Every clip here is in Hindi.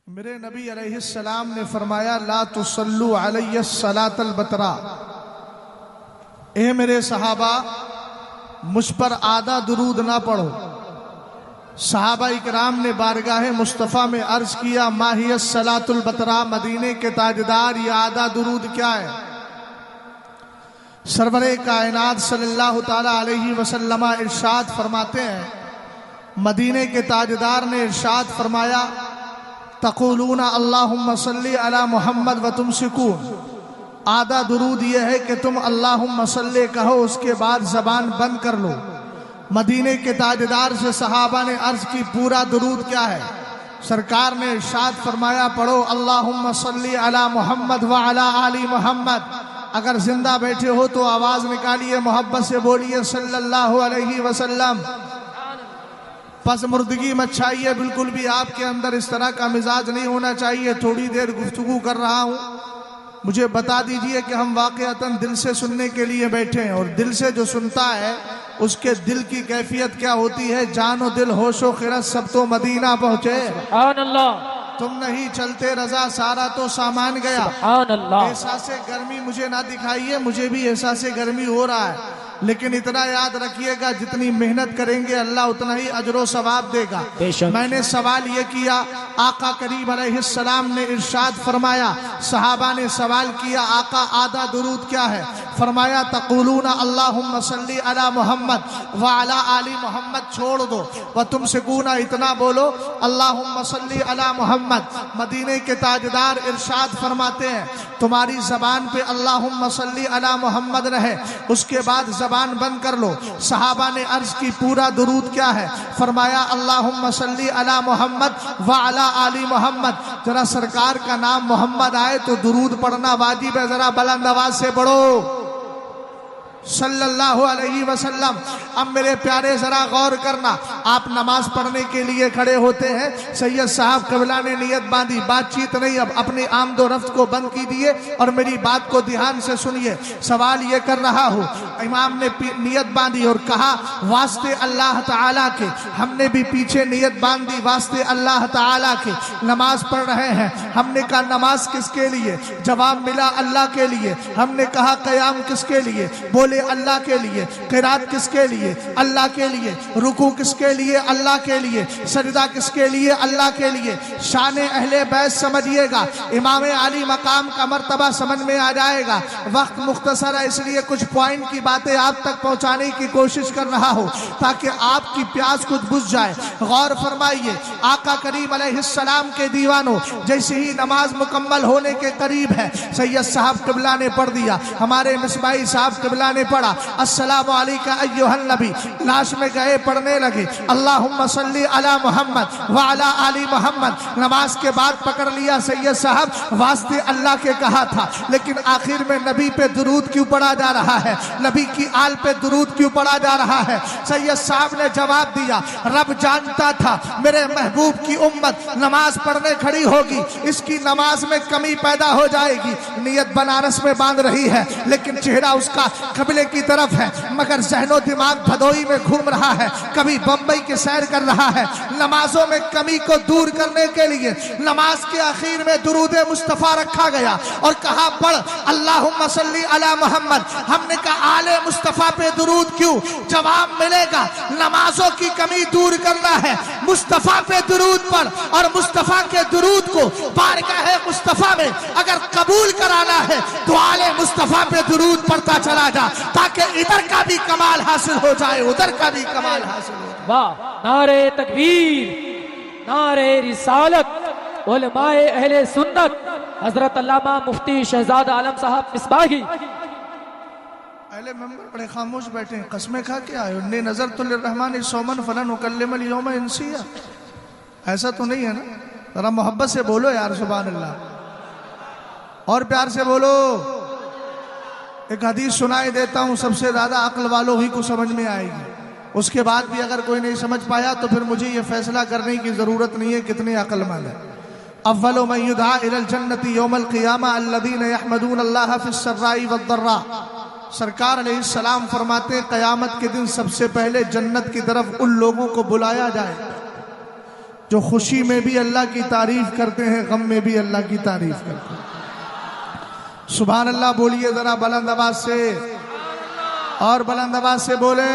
मेरे नबी अलैहिस्सलाम ने फरमाया ला तुसल्लू अलैहि सलातल बतरा। ए मेरे सहाबा, मुझ पर आधा दुरूद ना पढ़ो। सहाबा इकराम ने बारगाह मुस्तफ़ा में अर्ज किया माहियस सलातुल बतरा, मदीने के ताजदार ये आधा दुरूद क्या है? सरवरे कायनात सल्लल्लाहु ताला अलैहि वसल्लम इरशाद फरमाते हैं, मदीने के ताजदार ने इरशाद फरमाया तक़ूलूना अल्लाहुम्मा सल्ली अला मुहम्मद व तुमसिकून। आधा दुरूद यह है कि तुम अल्लाहुम्मा सल्ली कहो, उसके बाद जबान बंद कर लो। मदीने के ताजदार से सहाबा ने अर्ज की पूरा दुरूद क्या है? सरकार ने इरशाद फरमाया पढ़ो अल्लाहुम्मा सल्ली अला मुहम्मद व अला आली मुहम्मद। अगर जिंदा बैठे हो तो आवाज निकालिए, मोहब्बत से बोलिए सल्लल्लाहु अलैहि वसल्लम। बस मुर्दगी मत छाइए, बिल्कुल भी आपके अंदर इस तरह का मिजाज नहीं होना चाहिए। थोड़ी देर गुफ्तगू कर रहा हूँ, मुझे बता दीजिए कि हम वाकईतन दिल से सुनने के लिए बैठे हैं, और दिल से जो सुनता है उसके दिल की कैफियत क्या होती है? जानो दिल होशो खिरत सब तो मदीना पहुँचे। तुम नहीं चलते रजा सारा तो सामान गया। एहसास गर्मी मुझे ना दिखाइए, मुझे भी एहसास गर्मी हो रहा है, लेकिन इतना याद रखिएगा जितनी मेहनत करेंगे अल्लाह उतना ही अजरो सवाब देगा। मैंने सवाल ये किया, आका करीम अलैहिस्सलाम ने इरशाद फरमाया, सहाबा ने सवाल किया आका आधा दुरूद क्या है? फरमाया तक़ूलूना अल्लाहुम्मा सल्ली अला मुहम्मद व अला आली मुहम्मद छोड़ दो, व तुमसिकूना इतना बोलो अल्लाहुम्मा सल्ली अला मुहम्मद। मदीने के ताजदार इरशाद फरमाते हैं तुम्हारी जबान पे अल्लाहुम्मा सल्ली अला मुहम्मद रहे, उसके बाद जबान बंद कर लो। सहाबा ने अर्ज की पूरा दुरूद क्या है? फरमाया अल्लाहुम्मा सल्ली अला मुहम्मद व अला आली मुहम्मद। जरा सरकार का नाम मोहम्मद आए तो दुरूद पढ़ना वाजिब है, जरा बुलंद आवाज से पढ़ो सल्लल्लाहु अलैहि वसल्लम। अब मेरे प्यारे जरा गौर करना, आप नमाज पढ़ने के लिए खड़े होते हैं, सैयद साहब कबला ने नियत बांधी, बातचीत नहीं, अब अपनी आमदो रफ्त को बंद कीजिए और मेरी बात को ध्यान से सुनिए। सवाल ये कर रहा हूँ, इमाम ने नियत बांधी और कहा वास्ते अल्लाह ताला के, हमने भी पीछे नियत बांधी वास्ते अल्लाह ताला के, नमाज पढ़ रहे हैं। हमने कहा नमाज किसके लिए? जवाब मिला अल्लाह के लिए। हमने कहा क़याम किसके लिए? बोले अल्लाह के लिए। क़िरात किसके लिए? अल्लाह के लिए। रुकू किसके लिए? अल्लाह के लिए। सजदा किसके लिए? अल्लाह के लिए। शान अहले बैत समझिएगा, इमाम अली मकाम का मर्तबा समझ में आ जाएगा। वक्त मुख्तसर है, इसलिए कुछ पॉइंट की बातें आप तक पहुंचाने की कोशिश कर रहा हूं ताकि आपकी प्यास कुछ बुझ जाए। गौर फरमाइए, आका करीम अलैहिस्सलाम के दीवानों, जैसे ही नमाज मुकम्मल होने के करीब है, सैयद साहब क़िबला ने पढ़ दिया, हमारे मिसबाई साहब क़िबला ने पढ़ा अस्सलामु अलैका अय्युहन नबी, लाश में गए पढ़ने लगे अल्लाहुम्मा सल्ली अला मुहम्मद व अला आली मुहम्मद। नमाज के बाद पकड़ लिया सैयद साहब, वास्ते अल्लाह के कहा था, लेकिन आखिर में नबी पे दुरूद क्यों पढ़ा जा रहा है? नबी की आल पे दुरूद क्यों पढ़ा जा रहा है? सैयद साहब ने जवाब दिया, रब जानता था मेरे महबूब की उम्मत नमाज पढ़ने खड़ी होगी, इसकी नमाज में कमी पैदा हो जाएगी। नियत बनारस में बांध रही है, लेकिन चेहरा उसका कबले की तरफ है, मगर जहनो दिमाग भदोई में घूम रहा है, कभी बंबई के सैर कर रहा है। नमाजों में कमी को दूर करने के लिए नमाज के आखिर में दुरूद मुस्तफा रखा गया और कहा पढ़ अल्लाहुम्मा सल्ली अला मुहम्मद। हमने कहा आले मुस्तफा पे दुरूद क्यों? जवाब मिलेगा, नमाजों की कमी दूर करना है, मुस्तफा पे दुरूद पढ़, और मुस्तफा के दुरूद को बारगाह मुस्तफा में अगर कबूल कराना है तो आले मुस्तफा पे दुरूद पढ़ता चला जा, ताकि इधर का भी कमाल हासिल हो जाए, उधर का भी कमाल हासिल हो जाए। वाह, नारे तकबीर, नारे रिसालत, उलमाए अहले सुन्नत, हजरत अल्लामा मुफ्ती शहजादा आलम साहब मिसबाही। अहले मेंबर बड़े खामोश बैठे हैं, कसमें खा के आए, उन्ने नजर तो लिर्रहमान सौमन फलन उकल्लिमल यौम इंसिया। ऐसा तो नहीं है ना? जरा मोहब्बत से बोलो यार, सुभान अल्लाह, और प्यार से बोलो। एक हदीस सुनाई देता हूँ, सबसे ज्यादा अक्ल वालों ही को समझ में आएगी, उसके बाद भी अगर कोई नहीं समझ पाया तो फिर मुझे ये फैसला करने की जरूरत नहीं है कितने अक्लमंद है। अव्वलु मन युदआ इलल जन्नति यौमल क़ियामा अल्लज़ीना यहमदून अल्लाह फिस्सर्राई वद्दर्रा। सरकार अलैहिस्सलाम फरमाते हैं क़यामत के दिन सबसे पहले जन्नत की तरफ उन लोगों को बुलाया जाए जो खुशी में भी अल्लाह की तारीफ करते हैं, गम में भी अल्लाह की तारीफ करते हैं। सुभान अल्लाह बोलिए जरा बुलंद आवाज से, और बुलंद आवाज से बोले।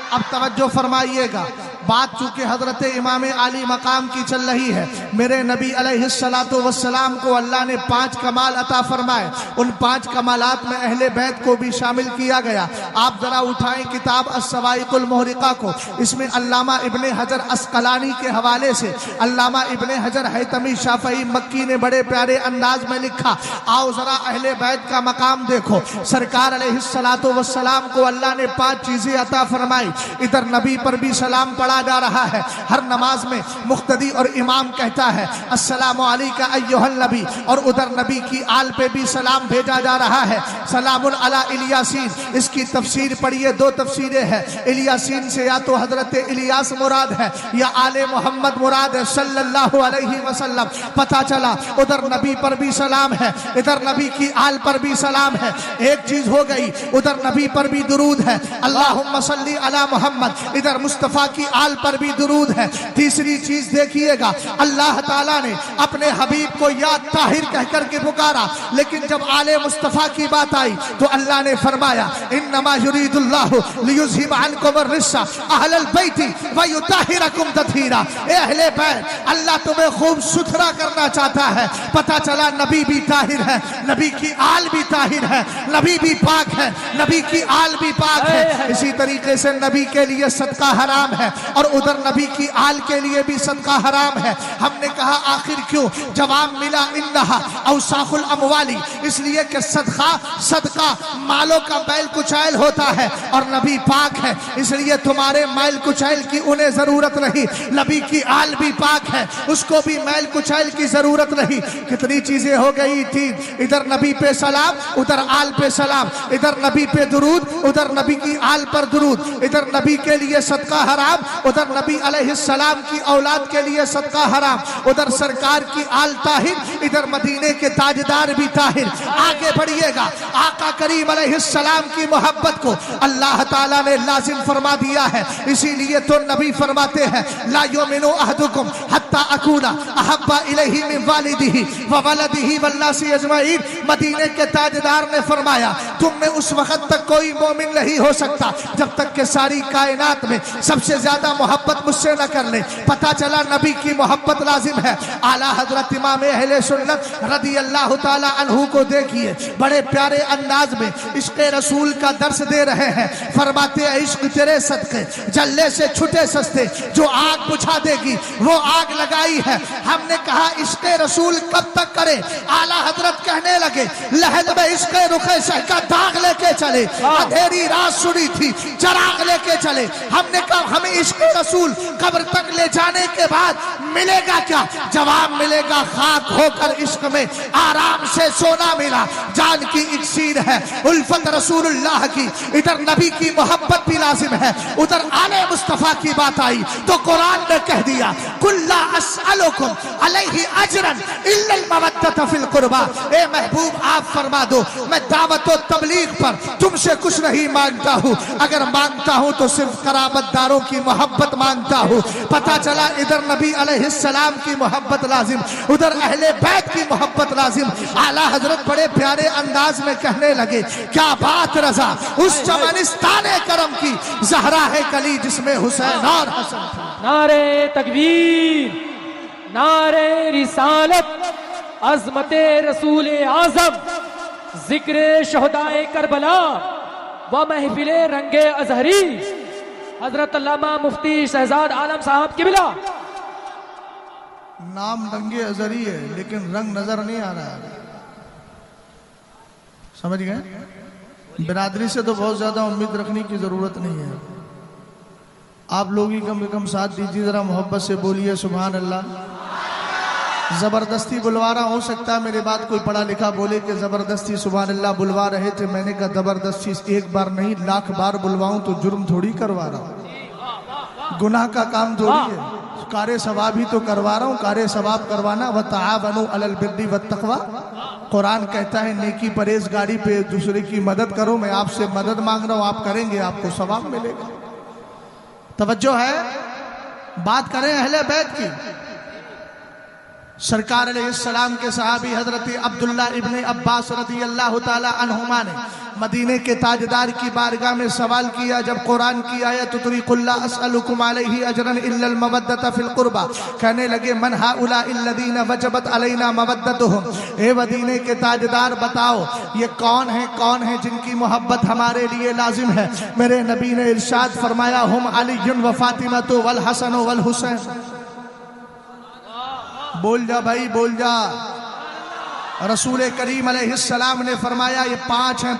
अब तवज्जो फरमाइएगा, बात चूंकि हजरत इमाम आली मकाम की चल रही है। मेरे नबी अलैहिस्सलातु वस्सलाम को अल्लाह ने 5 कमाल अता फरमाए। उन 5 कमालात में अहले बैत को भी शामिल किया गया। आप जरा उठाएं किताब अस्सवाइकुल मुहरिका को, इसमें अल्लामा इब्ने हजर अस्कलानी के हवाले से अल्लामा इब्ने हजर हैतमी शाफई मक्की ने बड़े प्यारे अंदाज में लिखा। आओ जरा अहले बैत का मकाम देखो। सरकार अलैहिस्सलातु वस्सलाम को अल्लाह ने 5 चीजें अता फरमाई। इधर नबी पर भी सलाम पढ़ा जा रहा है। हर नमाज में मुख्तदी और इमाम कहता है अस्सलामु अलैका अय्युहल नबी, और उधर नबी की आल पे भी सलाम भेजा जा रहा है। सलामुन अला इलियासीन, इसकी तफसीर पढ़िए, 2 तफसीरें हैं। इलियासीन से या तो हजरत इलियास मुराद है या आले मोहम्मद मुराद है सल्लल्लाहु अलैहि वसल्लम। पता चला उधर नबी पर भी सलाम है, इधर नबी की आल पर भी सलाम है। एक चीज हो गई, उधर नबी पर भी दुरूद है, अल्लाहुम्मा सल्ली अला मोहम्मद, इधर मुस्तफा की आल पर भी दुरूद है। तीसरी चीज देखिएगा, अल्लाह ताला ने अपने हबीब को या ताहिर कहकर के पुकारा, लेकिन जब आले मुस्तफा की बात आई तो अल्लाह ने फरमाया इन्नमा युरीदुल्लाहु लियुज़हिब अन्कुम अर्रिज्सा अहलल बैति व युताहिरकुम तत्हीरा। ए अहले बैत, अल्लाह तुम्हें खूब सुथरा करना चाहता है। पता चला नबी भी ताहिर है, नबी की आल भी ताहिर है, नबी भी पाक है, नबी की आल भी पाक है। इसी तरीके से नबी के लिए सदका हराम है और उधर नबी की आल के लिए भी सदका हराम है। हमने कहा आखिर क्यों? जवाब मिला इन्नहा औसाखुल अमवाली, इसलिए कि सदका मालों का बैल कुचैल होता है और नबी पाक है, इसलिए तुम्हारे मैल कुचैल की उन्हें जरूरत नहीं। नबी की आल भी पाक है, उसको भी मैल कुचैल की जरूरत नहीं। कितनी चीजें हो गई थी, इधर नबी पे सलाम, उधर आल पे सलाम, इधर नबी पे दुरूद, उधर नबी की आल पर दुरूद, इधर नबी के लिए सदका हराम, उधर नबी अलैहिस्सलाम की औलाद के लिए सदका हराम, उधर सरकार की आल ताहिर, इधर मदीने के ताजदार भी ताहिर। आगे बढ़िएगा, आका करीम अलैहिस्सलाम की मोहब्बत को अल्लाह ताला ने लाजिम फरमा दिया है। इसीलिए तो नबी फरमाते हैं ला युमिनु अहदुकुम हत्ता अकूना अहब्बा इलैहि मिन वालिदिही व वलदिही वन्नासी अजमईन। मदीने के ताजदार ने फरमाया तुम में उस वक्त तक कोई मोमिन नहीं हो सकता जब तक कि सारी कायनात में सबसे ज्यादा मोहब्बत मुझसे न कर ले। पता चला नबी की मोहब्बत लाजिम है। आला हजरत इमाम अहले सुन्नत रदी अल्लाह ताला अन्हु को देखिए, बड़े प्यारे अंदाज में इश्क़ रसूल का दर्स दे रहे हैं। फरमाते हैं इश्क तेरे सदके जल्ले से छुटे सस्ते, जो आग बुझा देगी वो आग लगाई है। हमने कहा इश्क़ रसूल कब तक करे? आला हजरत कहने लगे लहद में इश्क़ रुखे शह का दाग लेके चले, अंधेरी रात सुनी थी चराग लेके चले। हमने कहा हमें इश्क़ रसूल कब्र तक ले जाने के बाद मिलेगा क्या? जवाब मिलेगा खाक होकर इश्क में आराम से सोना मिला। जान की इक्सीर है उल्फत रसूलुल्लाह की, इधर नबी की मोहब्बत भी लाजिम है, उधर आले मुस्तफा की बात आई तो कुरान ने कह दिया कुल्ला अस्अलुकुम अलैहि अजरन इल्लल मवद्दत फिल कुर्बा। ए महबूब आप फरमा दो मैं दावत व तबलीग पर तुमसे कुछ नहीं मांगता हूँ, अगर मांगता हूँ तो सिर्फ कराबतदारों की मोहब्बत मांगता हूँ। पता चला इधर नबी अलैहिस्सलाम की मोहब्बत लाजिम, उधर अहले बैत की मोहब्बत लाजिम। आला हजरत बड़े प्यारे अंदाज में कहने लगे क्या बात रजा उस चमनिस्ताने करम की ज़हरा है कली जिसमें हुसैन और हसन थे। नारे तकबीर, नारे रिसालत, अज़मते रसूल आज़म, जिक्र शहदाए करबला व महफिले रंगे अजहरी। हजरत अल्लामा मुफ्ती शहजाद आलम साहब किबला। नाम रंगे अजहरी है लेकिन रंग नजर नहीं आ रहा है, समझ गए? बिरादरी से तो बहुत ज्यादा उम्मीद रखने की जरूरत नहीं है। आप लोग ही कम से कम साथ दीजिए, जरा मोहब्बत से बोलिए सुभान अल्लाह। जबरदस्ती बुलवारा हो सकता है, मेरे बाद कोई पढ़ा लिखा बोले कि जबरदस्ती सुभान अल्लाह बुलवा रहे थे। मैंने कहा जबरदस्ती एक बार नहीं लाख बार बुलवाऊं तो जुर्म थोड़ी करवा रहा हूं, गुनाह का काम थोड़ी है, कारे सवाब ही तो करवा रहा हूं। कारे सवाब करवाना व तआवनु अलल बिर्रि वत तक़वा, कुरान कहता है नेकी परहेज़गारी पे दूसरे की मदद करो। मैं आपसे मदद मांग रहा हूं, आप करेंगे आपको सवाब मिलेगा। तवज्जो है? बात करें अहले बैत की। सरकार अलैहिस्सलाम के सहाबी हजरत अब्दुल्ला इब्ने अब्बास रज़ियल्लाहु ताला अन्हुमा ने मदीने के ताजदार की बारगाह में सवाल किया, जब कुरान की आयत उतरी कुल्ला अस्अलुकुम अलैहि अजरन इल्लल मवद्दत फिल कुर्बा, कहने लगे मन हाउला इल्लदीना वजबत अलैना मवद्दतुहुम, ए मदीने के ताजदार बताओ ये कौन है जिनकी मोहब्बत हमारे लिए लाजिम है। मेरे नबी ने इरशाद फरमाया हुम अलीयुन व फातिमतु वल हसन वल हुसैन। बोल जा भाई बोल जा। रसूल करीम अलैहिस्सलाम ने फरमाया ये पांच हैं,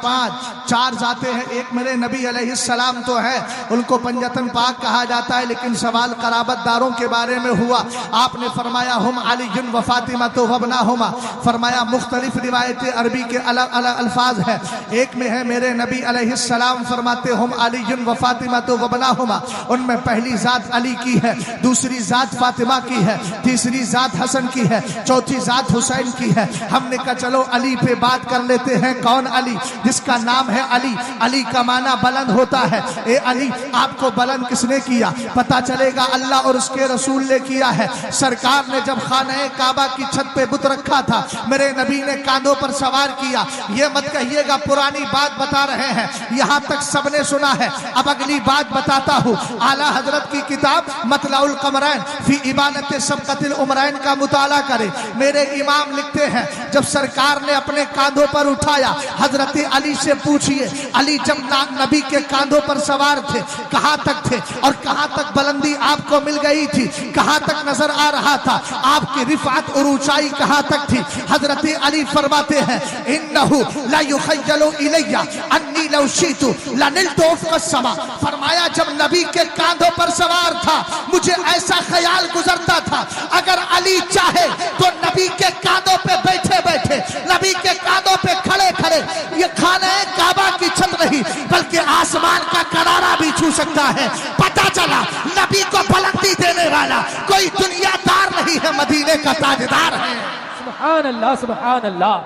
चार जाते हैं, एक मेरे नबी अलैहिस्सलाम तो है, उनको पंजतन पाक कहा जाता है, लेकिन सवाल कराबतदारों के बारे में हुआ। आपने फरमाया हम अलीयुन व फातिमा तो वबनाहुमा, फरमाया मुख्तलिफ रिवायत अरबी के अलग अलग अल्फाज है। एक में है मेरे नबी अलैहिस्सलाम फरमाते हम अलीयुन व फातिमा तो वबनाहुमा, उनमें पहली जात अली की है, दूसरी जात फातिमा की है, तीसरी जात हसन की है, चौथी जात हुसैन की है। हमने कहा चलो अली पे बात कर लेते हैं। कौन अली? जिसका नाम है अली। अली का माना बुलंद होता है। ए अली, आपको बुलंद किसने किया? पता चलेगा अल्लाह और उसके रसूल ने किया है। सरकार ने जब खाने काबा की छत पे बुत रखा था, मेरे नबी ने कांधों पर सवार किया। ये मत कहिएगा पुरानी बात बता रहे हैं, यहाँ तक सबने सुना है। अब अगली बात बताता हूँ। आला हजरत की किताब मतलाउल कमरैन फी इबानत सबकतिल उमरैन का मुताला करें। मेरे इमाम लिखते हैं जब सरकार ने अपने कांधों पर उठाया, हजरत अली से पूछिए, अली जब नबी के कांधों पर सवार थे कहां तक थे और कहां तक बुलंदी आपको मिल गई थी, कहां तक नजर आ रहा था, आपकी रिफात और ऊंचाई कहां तक थी? हजरत अली फरमाते हैं इन्नहु ला युखय्यलु इलैया अन्नी लौ शीतु लनिलतु फस्समा। फरमाया जब नबी के कांधों पर सवार था मुझे ऐसा ख्याल गुजरता था अगर अली चाहे तो नबी के कांधों पे बैठे बैठे, नबी के कांधों पे खड़े खड़े ये खाने काबा की छत नहीं बल्कि आसमान का किनारा भी छू सकता है। पता चला नबी को बुलंदी देने वाला कोई दुनियादार नहीं है, मदीने का ताजदार है। सुभान अल्लाह सुभान अल्लाह।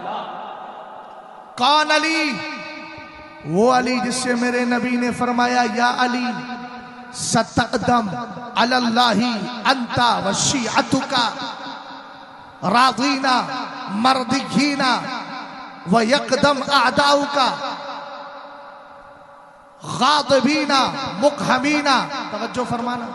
कौन अली? वो अली जिससे मेरे नबी ने फरमाया या अली सतकदम अलल्लाही अंता व शिअतुका राज़ीना मर्दिहीना व यकदम आदाउका गादिबीना मुकहमीना। तवज्जो फरमाना।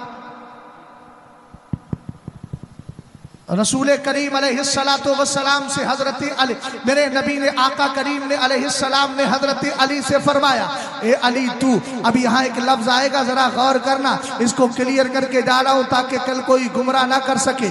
रसूल करीम अलैहिस्सलातु वस्सलाम से हजरत अली, मेरे नबी ने आका करीम ने अलैहिस्सलाम ने हजरत अली से फरमाया ए अली तू, अब यहाँ एक लफ्ज आएगा जरा गौर करना, इसको क्लियर करके जा रहा हूँ ताकि कल कोई गुमराह ना कर सके।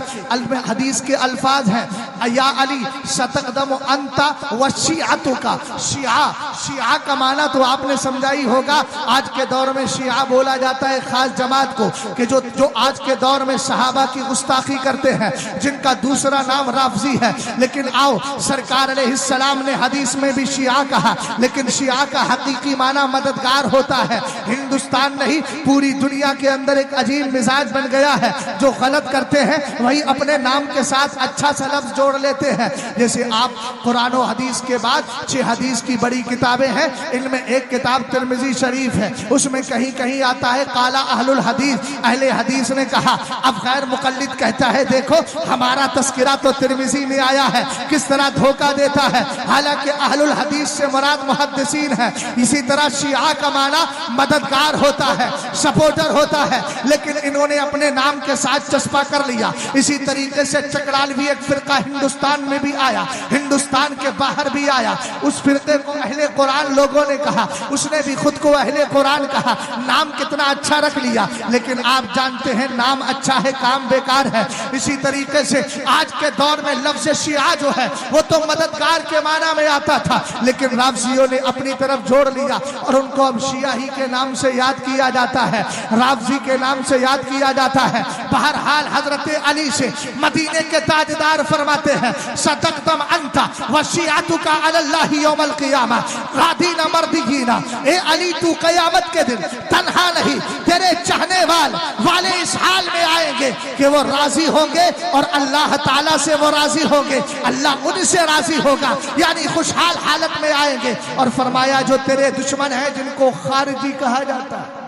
हदीस के अल्फाज हैं या अली सतकदम अंता व शिअतुका। शिया का माना तो आपने समझा ही होगा। आज के दौर में शिया बोला जाता है खास जमात को कि जो आज के दौर में सहाबा की गुस्ताखी करते हैं, जिनका दूसरा नाम राफजी है। लेकिन आओ, सरकार अलैहिस्सलाम ने हदीस में भी शिया कहा, लेकिन शिया का हकीकी माना मददगार होता है। हिंदुस्तान नहीं पूरी दुनिया के अंदर एक अजीब मिजाज बन गया है, जो गलत करते हैं वही अपने नाम के साथ अच्छा सा लफ्ज जोड़ लेते हैं। जैसे आप कुरान और हदीस के बाद 6 हदीस की बड़ी किताबें हैं, इनमें एक किताब तिरमिजी शरीफ है, उसमें कहीं कहीं आता है काला अहलुल हदीस, अहले हदीस ने कहा। अब गैर मुकल्लिद कहता है देखो हमारा तस्किरा तो तिरमिजी में आया है, किस तरह धोखा देता है। हालांकि अहलुल हदीस से मुराद मुहद्दिसीन है। इसी तरह शिया का माना मददगार होता है, सपोर्टर होता है, लेकिन इन्होंने अपने नाम के साथ चस्पा कर लिया। इसी तरीके से चकरालवी एक फिरका हिंदुस्तान में भी आया, हिंदुस्तान के बाहर भी आया। उस फिरके को अहले कुरान लोगों ने कहा, उसने भी खुद को अहले कुरान कहा। नाम कितना अच्छा रख लिया, लेकिन आप जानते हैं नाम अच्छा है काम बेकार है। इसी तरीके से आज के दौर में लफ्ज़ शिया जो है वो तो मददगार के माना में आता था, लेकिन राफजियों ने अपनी तरफ जोड़ लिया और उनको अब शिया ही के नाम से याद किया जाता है, राफजी के नाम से याद किया जाता है। बहरहाल हजरत अली से मदीने के ताजदार फरमाते हैं सदकतम अंता व शियातुका अलल्लाहि यौमल क़ियामा रादीना मर्दिहीना। ए अली तू क़यामत के दिन तन्हा नहीं, तेरे चाहने वाले इस हाल में आएंगे कि वो राजी होंगे और अल्लाह ताला से वो राजी होंगे, अल्लाह उनसे राजी होगा, यानी खुशहाल हालत में आएंगे। और फरमाया जो तेरे दुश्मन है जिनको खारिजी कहा जाता है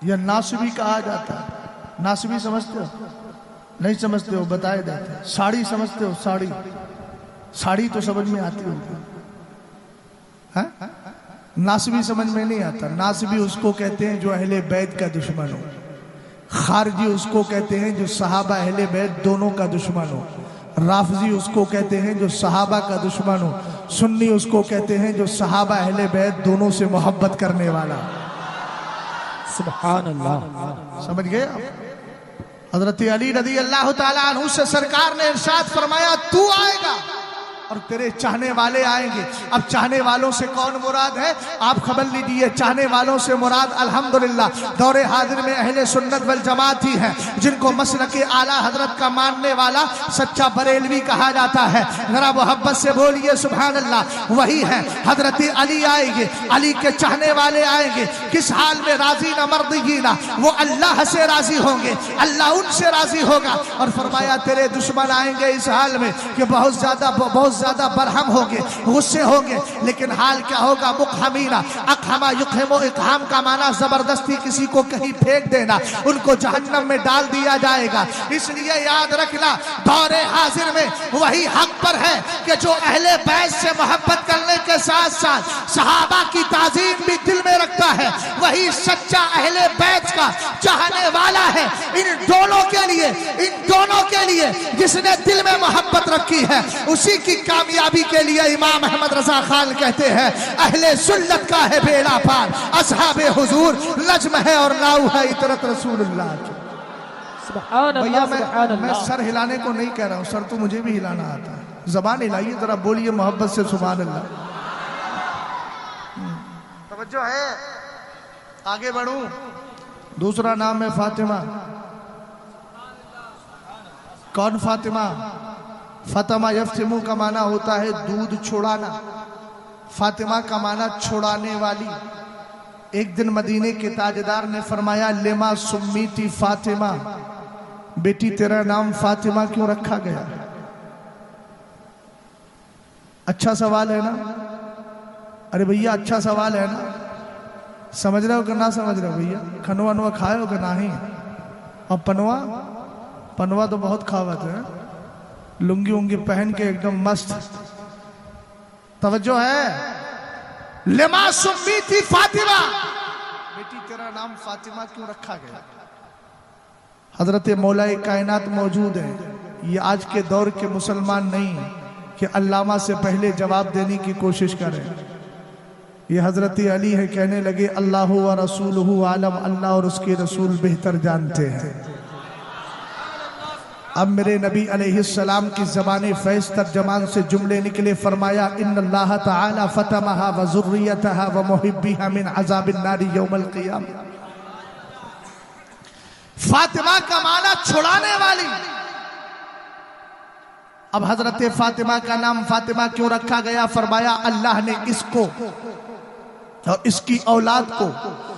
या नासबी कहा जाता है, नासबी समझते हो? नहीं समझते हो? बताए देते। साड़ी समझते हो? साड़ी, साड़ी तो समझ में आती होगी, हाँ? नासबी समझ में नहीं आता। नासबी उसको कहते हैं जो अहले बैत का दुश्मन हो। खारजी उसको कहते हैं जो सहाबा अहले बैत दोनों का दुश्मन हो। राफजी उसको कहते हैं जो सहाबा का दुश्मन हो। सुन्नी उसको कहते हैं जो सहाबा अहले बैत दोनों से मोहब्बत करने वाला। सुभान अल्लाह। समझ गए आप? हजरत अली रज़ी अल्लाह ताला अन्हु से सरकार ने इरशाद फरमाया, तू आएगा और तेरे चाहने वाले आएंगे। अब चाहने वालों से कौन मुराद है? आप खबर लीजिए। चाहने वालों से मुराद अल्हम्दुलिल्लाह दौरे हाजिर में अहले सुन्नत वल जमात ही है, जिनको मसलके आला हजरत का मानने वाला सच्चा बरेलवी कहा जाता है। जरा मोहब्बत से बोलिए सुभान अल्लाह। वही है, हजरत अली आएंगे, अली के चाहने वाले आएंगे। किस हाल में? राजी न मर्दीना, वो अल्लाह से राजी होंगे, अल्लाह उनसे राजी होगा। और फरमाया तेरे दुश्मन आएंगे इस हाल में कि बहुत ज्यादा बरहम होंगे, गुस्से होंगे। लेकिन हाल क्या होगा? मुखहमीना, अखमा युखमो, इकहाम का माना जबरदस्ती किसी को कहीं फेंक देना, उनको जहन्नम में डाल दिया जाएगा। इसलिए याद रखना, दौरे हाजिर में वही हक पर है कि जो अहले बैत से मोहब्बत करने के साथ साथ सहाबा की ताजीम भी दिल में रखता है, वही सच्चा अहले बैत का चाहने वाला है। इन दोनों के लिए जिसने दिल में मोहब्बत रखी है, उसी की कामयाबी के लिए इमाम अहमद रजा खान कहते हैं, अहले सुन्नत का है बेड़ा पार, असहाबे हुजूर नज्म है और नाउ है इतरत रसूलुल्लाह। भैया मैं सर हिलाने को नहीं कह रहा हूँ, सर तो मुझे भी हिलाना आता है। जबान हिलाइए जरा, बोलिए मोहब्बत से सुभान अल्लाह। तवज्जो है, आगे बढ़ूं। दूसरा नाम है फातिमा। कौन फातिमा? फातिमा यफ्तिमु का माना होता है दूध छोड़ाना। फातिमा का माना छोड़ाने वाली। एक दिन मदीने के ताजदार ने फरमाया, लेमा सुम्मीती फातिमा, बेटी तेरा नाम फातिमा क्यों रखा गया? अच्छा सवाल है ना? अरे भैया अच्छा सवाल है ना? समझ रहे हो कि ना समझ रहे हो भैया? खनवा नवा खाए हो कि नहीं? और पनवा तो बहुत खावत है, लुंगी उंगी पहन के एकदम मस्त। तवज्जो है, लिमा सुम्मीती फातिमा, बेटी तेरा नाम फातिमा क्यों रखा गया? हजरत मौलाए कायनात मौजूद है। ये आज के दौर के मुसलमान नहीं कि अल्लामा से पहले जवाब देने की कोशिश करें। ये हजरत अली है, कहने लगे अल्लाह व रसूलुहु आलम, अल्लाह और उसके रसूल बेहतर जानते हैं। अब मेरे नबी अलैहिस्सलाम की ज़बान फैज़ तर्जमान से जुमले निकले, फरमाया इन्नल्लाह तआला फतमहा व ज़ुर्रियतहा व मुहिब्बिहा मिन अज़ाबिन नारी यौमल क़ियामह। फातिमा का माना छुड़ाने वाली। अब हजरत फातिमा का नाम फातिमा क्यों रखा गया? फरमाया अल्लाह ने इसको और इसकी औलाद को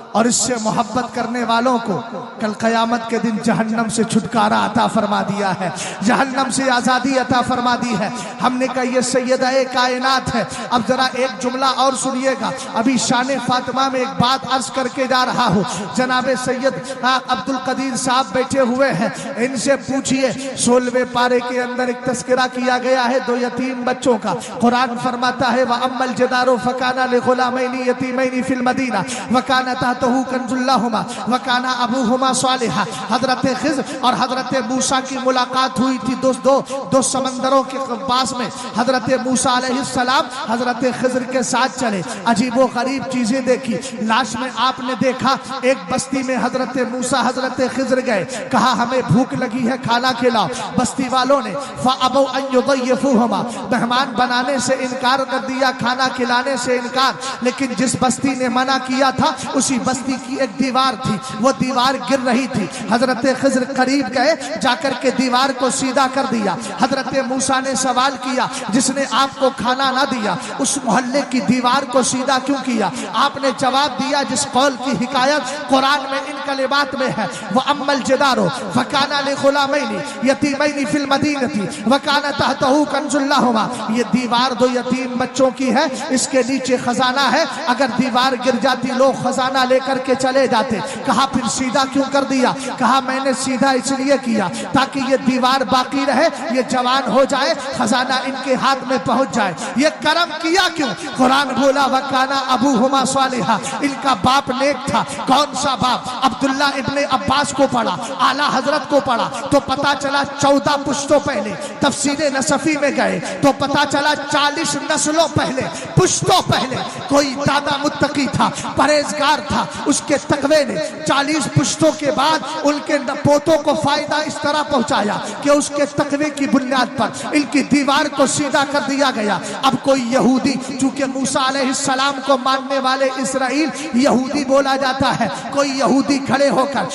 और इससे मोहब्बत करने वालों को कल क़यामत के दिन जहन्नम से छुटकारा अता फरमा दिया है, जहन्नम से आज़ादी अता फरमा दी है। हमने कहा ये सैयदा-ए कायनात है। अब जरा एक जुमला और सुनिएगा। अभी शान फातिमा में एक बात अर्ज करके जा रहा हूँ। जनाब सैयद अब्दुल कदीर साहब बैठे हुए हैं, इनसे पूछिए। 16वें पारे के अंदर एक तस्करा किया गया है 2 यतीम बच्चों का। कुरान फरमाता है व अम्मल जदारो फकाना लिगुलामैनी यतीमैनी फिल मदीना वकाना तहतहु कंजुल्लाहुमा वकाना अबूहुमा सालिहा। हजरत खिज़्र और हजरत मूसा की मुलाकात हुई थी दो समंदरों के पास में। हजरत मूसा अलैहिस्सलाम हजरत खिज़्र के साथ चले, अजीबो गरीब चीजें देखी। लाश में आपने देखा एक बस्ती में हजरत मूसा हजरत खिज़्र गए, कहा हमें भूख लगी है, खाना खिलाओ। बस्ती वालों ने फ़अबौ अन युज़य्यिफ़ूहुमा, मेहमान बनाने से इनकार कर दिया, खाना खिलाने से इनकार। लेकिन जिस बस्ती ने मना किया था उसी बस्ती की एक दीवार थी, वो दीवार गिर रही थी। हजरत खिज़्र करीब गए, जाकर के दीवार को सीधा कर दिया। हजरत मूसा ने सवाल किया, जिसने आपको खाना ना दिया उस मोहल्ले की दीवार को सीधा क्यों किया? आपने जवाब दिया जिस कौल की हिकायत कुरान में इन कलिमात में है, वो अम्मल जदारो फकाना लिगुलामैनी यतीमैनी फिल मदीनती वकाना तहतहु कंजुल्लाहुमा। ये दीवार 2 यतीम बच्चों की है, इसके नीचे खजाना है। अगर दीवार गिर जाती लोग खजाना ले लेकर के चले जाते। कहा फिर सीधा क्यों कर दिया? कहा मैंने सीधा इसलिए किया ताकि ये दीवार बाकी रहे, ये जवान हो जाए, खजाना इनके हाथ में पहुंच जाए। ये कर्म किया क्यों? कुरान बोला वकाना अबूहुमा सालिहा, इनका बाप नेक था। कौन सा बाप? अब्दुल्ला इब्ने अब्बास को पढ़ा, आला हजरत को पढ़ा तो पता चला 14 पुश्तों पहले तफसीरे नसफी में गए तो पता चला 40 नस्लों पहले, पुश्तों पहले कोई दादा मुत्तकी था, परहेजगार था। उसके तकवे ने 40 पुश्तों के बाद उनके पोतों को फायदा इस तरह पहुंचाया कि उसके तकवे की बुनियाद पर इनकी दीवार को सीधा कर दिया गया। अब कोई यहूदी, चूंकि मूसा अलैहिस्सलाम को मानने वाले इसराइल यहूदी बोला जाता है, कोई यहूदी खड़े होकर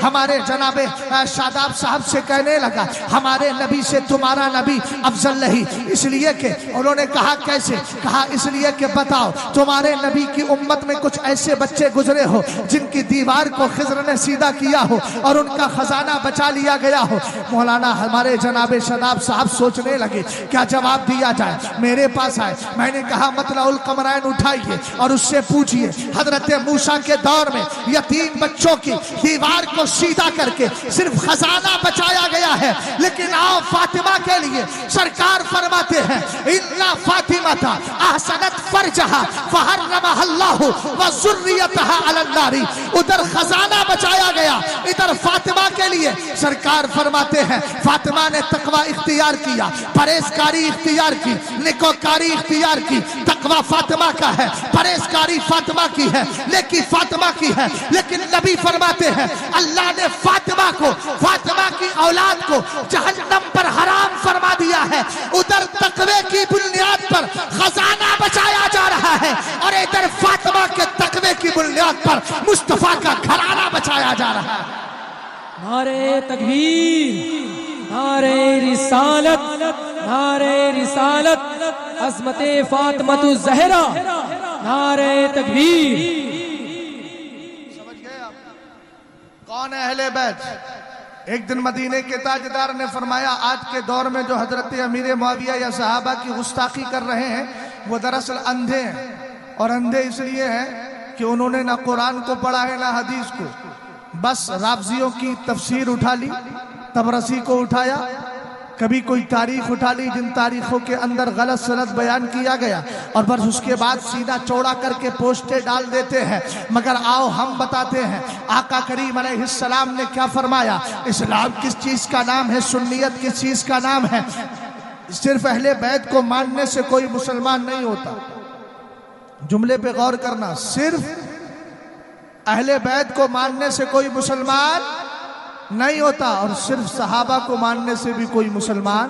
हमारे जनाबे शादाब साहब से कहने लगा हमारे नबी से तुम्हारा नबी अफजल नहीं, इसलिए कि उन्होंने कहा कैसे? कहा इसलिए कि बताओ तुम्हारे नबी की उम्मत में कुछ ऐसे बच्चे गुजरे हो जिनकी दीवार को खिज़र ने सीधा किया हो और उनका खजाना बचा लिया गया हो। मौलाना हमारे जनाबे शादाब साहब सोचने लगे क्या जवाब दिया जाए। मेरे पास आए, मैंने कहा मतलउल कमरैन उठाइए और उससे पूछिए हजरत मूसा के दौर में यतीम बच्चों की दीवार को सीधा करके सिर्फ खजाना बचाया गया है, लेकिन आओ फातिमा के लिए सरकार फरमाते हैं इन्ना फातिमा था अहसनत फरजहा फहर्रमहल्लाहु व ज़ुर्रियतहा अलन नारी। उधर खजाना बचाया गया, इधर फातिमा के लिए सरकार फरमाते हैं फातिमा ने तकवा इख्तियार किया, परहेजगारी इख्तियार की, नेकोकारी इख्तियार की। तकवा फातिमा का है, परहेजगारी फातिमा की है, नेकी फातिमा की है। लेकिन नबी फरमाते हैं अल्लाह ने फातिमा को, फातिमा की औलाद को जहन्नम पर हराम फरमा दिया है। उधर तकवे की बुनियाद पर खजाना बचाया जा रहा है और इधर फातिमा के तकवे की बुनियाद पर मुस्तफा का घराना बचाया जा रहा है। नारे तकबीर, नारे रिसालत, नारे रिसालत, अज़मते फातिमतु ज़हरा, नारे तकबीर। समझ गए आप कौन है अहले बैत? एक दिन मदीने के ताजदार ने फरमाया आज के दौर में जो हजरत अमीर मुआविया या सहाबा की गुस्ताखी कर रहे हैं वो दरअसल अंधे हैं। और अंधे इसलिए हैं कि उन्होंने ना कुरान को पढ़ा है ना हदीस को, बस राफ़ज़ियों की तफसीर उठा ली, तबरसी को उठाया, कभी कोई तारीख उठा ली जिन तारीखों के अंदर गलत सलत बयान किया गया और बस उसके बाद सीधा चौड़ा करके पोस्टें डाल देते हैं। मगर आओ हम बताते हैं आका करीम अलैहिस्सलाम ने क्या फरमाया। इस्लाम किस चीज़ का नाम है, सुन्नियत किस चीज़ का नाम है। सिर्फ अहले बैत को मानने से कोई मुसलमान नहीं होता। जुमले पे गौर करना, सिर्फ अहले बैत को मानने से कोई मुसलमान नहीं होता और सिर्फ सहाबा को मानने से भी कोई मुसलमान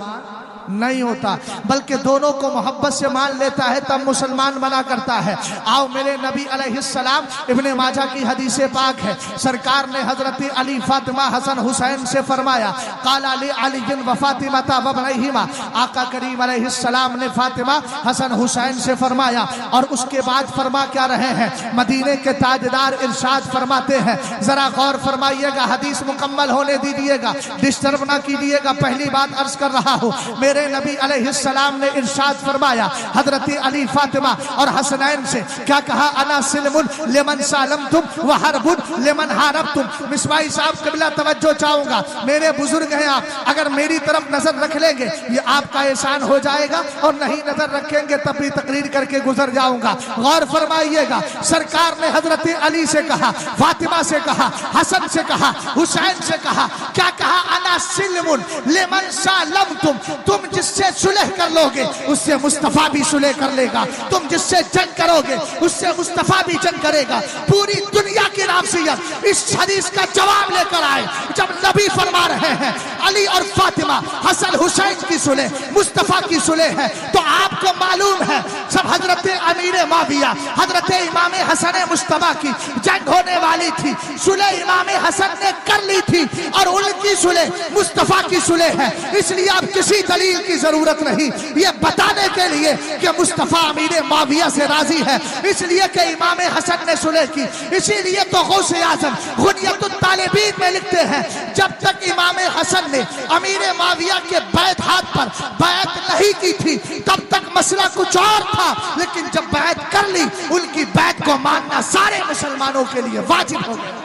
नहीं होता, बल्कि दोनों को मोहब्बत से मान लेता है तब मुसलमान बना करता है। आओ मेरे नबी अलैहिस्सलाम, इब्ने माजा की हदीस पाक है, सरकार ने हजरत अली फातिमा हसन हुसैन से फरमाया काला ली अली व फातिमा वबनहिमा। आका करीम अलैहिस्सलाम ने फातिमा हसन हुसैन से फरमाया और उसके बाद फरमा क्या रहे हैं, मदीने के ताजदार इरशाद फरमाते हैं, जरा गौर फरमाइएगा, हदीस मुकम्मल होने दीजिएगा, डिस्टर्ब ना कीजिएगा। पहली बात अर्ज कर रहा हूँ, मेरे नबी अलैहिस्सलाम ने इरशाद फरमाया हजरत अली फातिमा और हसनैन से क्या कहा, अना सिल्मुन लिमन सालमतुम व हरबुन लिमन हारबतुम। मिसबाही साहब क़िबला तवज्जो चाहूंगा, मेरे बुजुर्ग हैं आप, अगर मेरी तरफ नजर रख लेंगे ये आपका एहसान हो जाएगा और नहीं नजर रखेंगे तब भी तकरीर करके गुजर जाऊंगा। गौर फरमाइएगा, सरकार ने हजरत अली से कहा, फातिमा से कहा, हसन से कहा, हुसैन से कहा, क्या कहा, अना सिल्मुन लिमन सालमतुम, तुम जिससे सुलह कर लोगे उससे मुस्तफा भी सुलह कर लेगा, तुम जिससे जंग करोगे उससे मुस्तफा भी जंग करेगा। पूरी दुनिया की नाफसियत इस हदीस का जवाब लेकर आए जब नबी फरमा रहे हैं अली और फातिमा हसन हुसैन की सुलह मुस्तफा की सुलह है, तो आपको मालूम है सब हजरत अमीर मुआविया हजरत इमाम हसन मुस्तफा की जंग होने वाली थी, सुलह इमाम हसन ने कर ली थी और उनकी सुलह मुस्तफा की सुलह है। इसलिए आप किसी दलील की जरूरत नहीं ये बताने के लिए कि मुस्तफा अमीर मुआविया से राजी है, इसलिए कि इमाम हसन ने सुलह की। इसीलिए तो गौसे आजम गुनियतुत तालिबीन में लिखते हैं जब तक इमाम हसन ने अमीर मुआविया के बैत हाथ पर बैत नहीं नहीं की थी तब तक मसला कुछ और था, लेकिन जब बैत कर ली उनकी बैत को मानना सारे मुसलमानों के लिए वाजिब हो गया।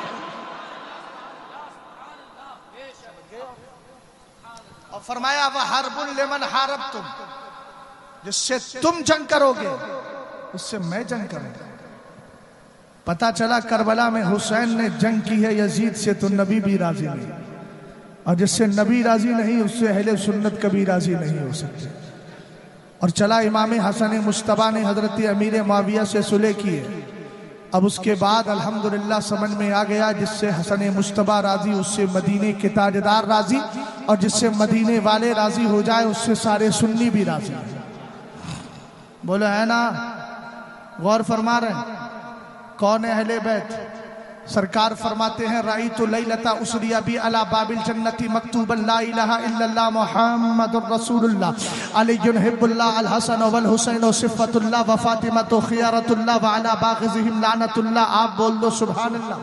और फरमाया वह हरबुल लिमन हारब तुम, जिससे तुम जंग करोगे उससे मैं जंग करूंगा। पता चला करबला में हुसैन ने जंग की है यजीद से तो नबी भी राजी नहीं, और जिससे नबी राजी नहीं उससे अहले सुन्नत कभी राजी नहीं हो सकते। और चला इमाम हसन मुश्तबा ने हजरत अमीर मुआविया से सुलह की है। अब उसके बाद अल्हम्दुलिल्लाह समझ में आ गया जिससे हसन मुश्तबा राजी उससे मदीने के ताजदार राजी, और जिससे मदीने वाले राजी हो जाए उससे सारे सुन्नी भी राजी। बोलो है ना, गौर फरमा रहे हैं कौन है अहले बैत? सरकार फरमाते हैं राई तो लैलता उसरिया भी अला बाबिल जन्नती मकतूबन ला इलाहा इल्लल्लाह मुहम्मदुर रसूलुल्लाह अलीयुन हिब्बुल्लाह अल हसन वल हुसैन व सिफ़तुल्लाह व फातिमा तो खियारतुल्लाह व अला बाग़िज़िहिम लानतुल्लाह। आप बोल दो सुभान अल्लाह।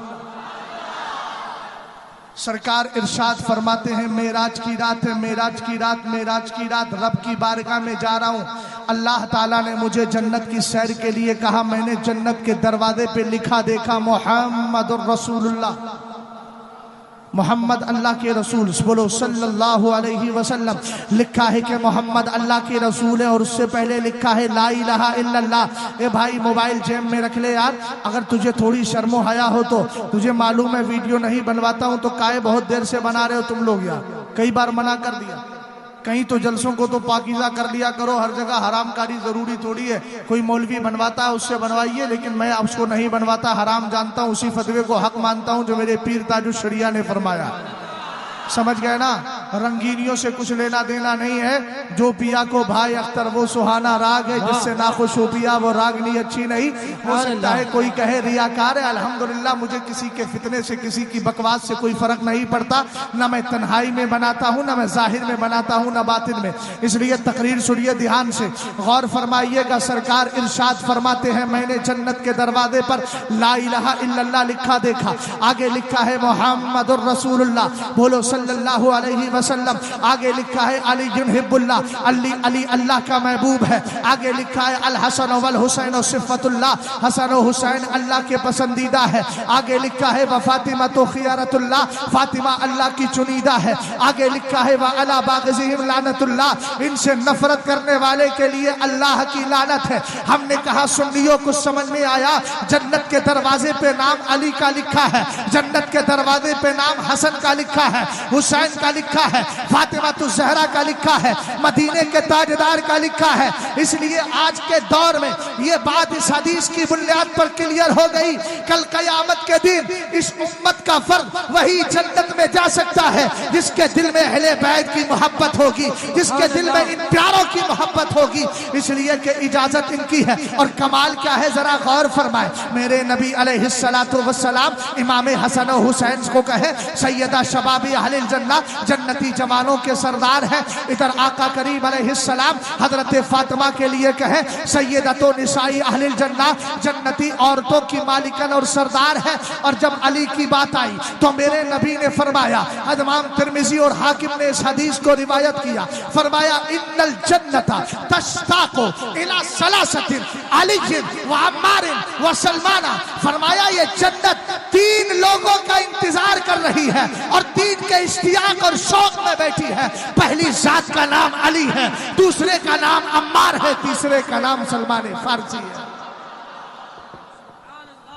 सरकार इरशाद फरमाते हैं मेराज की रात है, मेराज की रात, मेराज की रात रब की बारगाह में जा रहा हूँ। अल्लाह ताला ने मुझे जन्नत की सैर के लिए कहा, मैंने जन्नत के दरवाजे पे लिखा देखा मुहम्मदुर रसूलुल्लाह, मोहम्मद अल्लाह के रसूल, बोलो सल्लल्लाहु अलैहि वसल्लम। लिखा है कि मोहम्मद अल्लाह के रसूल है, और उससे पहले लिखा है ला इलाहा इल्लल्लाह। ए भाई मोबाइल जेब में रख ले यार, अगर तुझे थोड़ी शर्मो हया हो तो। तुझे मालूम है वीडियो नहीं बनवाता हूं तो काहे बहुत देर से बना रहे हो तुम लोग यार, कई बार मना कर दिया। कहीं तो जलसों को तो पाकीज़ा कर लिया करो, हर जगह हरामकारी जरूरी थोड़ी है। कोई मौलवी बनवाता है उससे बनवाइए, लेकिन मैं उसको नहीं बनवाता, हराम जानता हूँ, उसी फतवे को हक मानता हूँ जो मेरे पीर ताजुश शरिया ने फरमाया। समझ गए ना, रंगीनियों से कुछ लेना देना नहीं है। जो पिया को भाई अख्तर वो सुहाना राग है, जिससे नाखुश हो पिया वो रागनी अच्छी नहीं। हो सकता है कोई कहे रियाकार है, अल्हम्दुलिल्लाह मुझे किसी के फितने से किसी की बकवास से कोई फर्क नहीं पड़ता। ना मैं तन्हाई में बनाता हूँ, ना मैं जाहिर में बनाता हूँ, ना बातिन में। इसलिए तकरीर सुनिए ध्यान से, गौर फरमाइएगा। सरकार इरशाद फरमाते हैं मैंने जन्नत के दरवाजे पर ला इलाहा इल्लल्लाह लिखा देखा, आगे लिखा है मुहम्मदुर रसूलुल्लाह, बोलो सल्लल्लाहु अलैहि वसल्लम। आगे लिखा है अली हिब्बुल्लाह, अली अली अल्लाह का महबूब है। आगे लिखा है अल हसन वल हुसैन सिफ़तुल्लाह, हसन और हुसैन अल्लाह के पसंदीदा है। आगे लिखा है व फातिमा तो खियारतुल्लाह, फातिमा अल्लाह की चुनीदा है। आगे लिखा है व अला बाग़िज़िहिम लानतुल्लाह, इनसे नफरत करने वाले के लिए अल्लाह की लानत है। हमने कहा सुन्नियों को समझ में आया, जन्नत के दरवाजे पे नाम अली का लिखा है, जन्नत के दरवाजे पे नाम हसन का लिखा है, हुसैन का लिखा है, फातिमा तो ज़हरा का लिखा है, मदीने के ताजदार का लिखा है। इसलिए आज के दौर में ये बात इस हदीस की बुनियाद पर क्लियर हो गई। कल क़यामत के दिन इस उम्मत का फर्द वही जन्नत में जा सकता है जिसके दिल में अहले बैत की मोहब्बत होगी, जिसके दिल में इन प्यारों की मोहब्बत होगी। इसलिए कि इजाजत इनकी है। और कमाल क्या है जरा गौर फरमाए, मेरे नबी अलैहिस्सलातु वस्सलाम इमाम हसन और हुसैन को कहे सैयदा शबाबी अहलिल जन्नह, जन्नती जवानों के सरदार हैं। इधर आका करीम अलैहिस्सलाम हजरत फातिमा के लिए कहे सैयदतो निसाई अहलिल जन्नह, जन्नती औरतों की मालिकन और सरदार है। और जब अली की बात आई तो मेरे नबी ने फरमाया, इमाम तिर्मिज़ी और हाकिम ने इस हदीस को रिवायत किया, फरमाया इन्नल जन्नता तश्ताक़ु इला सलासतिन अलीयिन व अम्मारिन व सलमाना। फरमाया ये जन्नत तीन लोगों का इंतजार कर रही है और तीन के इश्तियाक और शौक में बैठी है। पहली जात का नाम अली है, दूसरे का नाम अम्मार है, तीसरे का नाम सलमान फारसी है।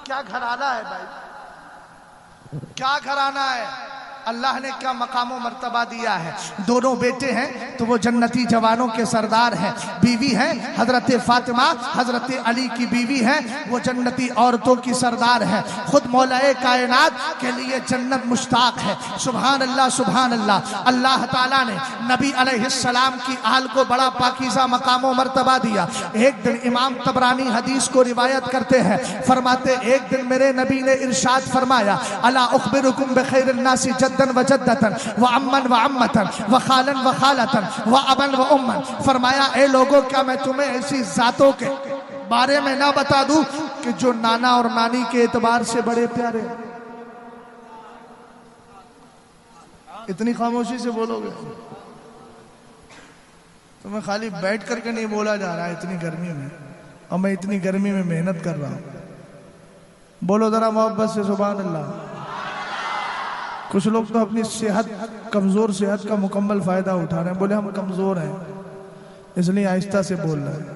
क्या घराना है भाई, क्या घराना है। अल्लाह ने क्या मकाम व मर्तबा दिया है। दोनों बेटे हैं तो वो जन्नती जवानों के सरदार हैं। बीवी हैं हजरत फातिमा, हजरत अली की बीवी हैं, वो जन्नती औरतों की सरदार है। खुद मौलाए कायनात के लिए जन्नत मुश्ताक है। सुभान अल्लाह सुभान अल्लाह। अल्लाह ताला ने नबी अलैहिस्सलाम की आल को बड़ा पाकीज़ा मकाम व मर्तबा दिया। एक दिन इमाम तबरानी हदीस को रिवायत करते हैं, फरमाते एक दिन मेरे नबी ने इरशाद फरमाया, अला उखबिरुकुम बिखैरिन नासी जद्दन व जद्दतन व अम्मन व अम्मतन व खालन व खालतन व अबन व उम्मन। फरमाया ए लोगों, क्या मैं तुम्हें ऐसी जातों के बारे में ना बता दूं कि जो नाना और नानी के एतबार से बड़े प्यारे। इतनी खामोशी से बोलोगे तो मैं खाली बैठ करके नहीं बोला जा रहा है इतनी गर्मी में, और मैं इतनी गर्मी में मेहनत कर रहा हूं। बोलो जरा मोहब्बत से सुभान अल्लाह। कुछ लोग तो अपनी सेहत, कमजोर सेहत का मुकम्मल फायदा उठा रहे हैं, बोले हम कमजोर हैं इसलिए आहिस्ता से बोल रहे हैं।